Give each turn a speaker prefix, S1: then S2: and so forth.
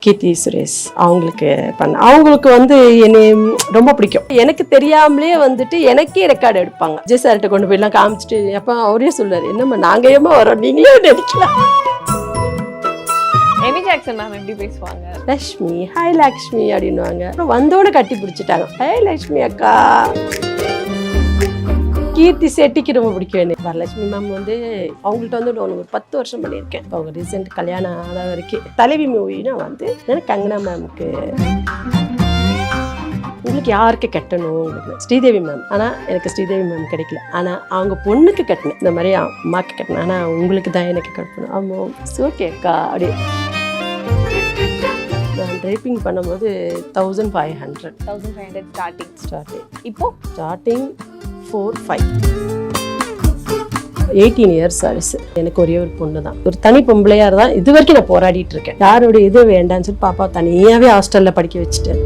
S1: கீர்த்தி சுரேஷ் அவங்களுக்கு என்னை ரொம்ப பிடிக்கும். எனக்கு தெரியாமலே எனக்கே ரெக்கார்டு எடுப்பாங்க. விஜய் சார்கிட்ட கொண்டு போய்லாம் காமிச்சிட்டு அப்போ அவரே சொல்லுவார், என்னம்மா நாங்கள் ஏமா வரோம், நீங்களே நடிக்கலாம்.
S2: எமி ஜாக்சன் மேம் எப்படி பேசுவாங்க?
S1: லக்ஷ்மி, ஹாய் லக்ஷ்மி அப்படின்னுவாங்க. அப்புறம் வந்தோட கட்டி பிடிச்சிட்டாங்க, ஹாய் லக்ஷ்மி அக்கா. கீர்த்தி செட்டிக்கு ரொம்ப பிடிக்கும் எனக்கு. வரலட்சுமி மேம் அவங்கள்ட்ட ஒரு 10 வருஷம் பண்ணியிருக்கேன். அவங்க ரீசெண்ட் கல்யாணம் ஆன வரைக்கும் தலைவி மூவினா எனக்கு கங்கனா மேமுக்கு உங்களுக்கு யாருக்கு கட்டணும் உங்களுக்கு ஸ்ரீதேவி மேம். ஆனால் எனக்கு ஸ்ரீதேவி மேம் கிடைக்கல. ஆனால் அவங்க பொண்ணுக்கு கட்டினேன், இந்த மாதிரி அம்மாவுக்கு கட்டினேன். ஆனால் உங்களுக்கு தான் எனக்கு கட்டணும். ஆமாம் ஓகேக்கா அப்படி. நான் ட்ரைப்பிங் பண்ணும்போது 1500 ஸ்டார்டிங்.
S2: இப்போ
S1: ஸ்டார்டிங் 4-5 18 இயர்ஸ் ஆச்சு. எனக்கு ஒரே ஒரு பொண்ணு தான், ஒரு தனி பொம்பளையார் தான். இது வரைக்கும் நான் போராடிட்டு இருக்கேன். யாரோட இது வேண்டான்னு சொல்லி பாப்பா தனியாவே ஹாஸ்டல்ல படிக்க வச்சுட்டேன்.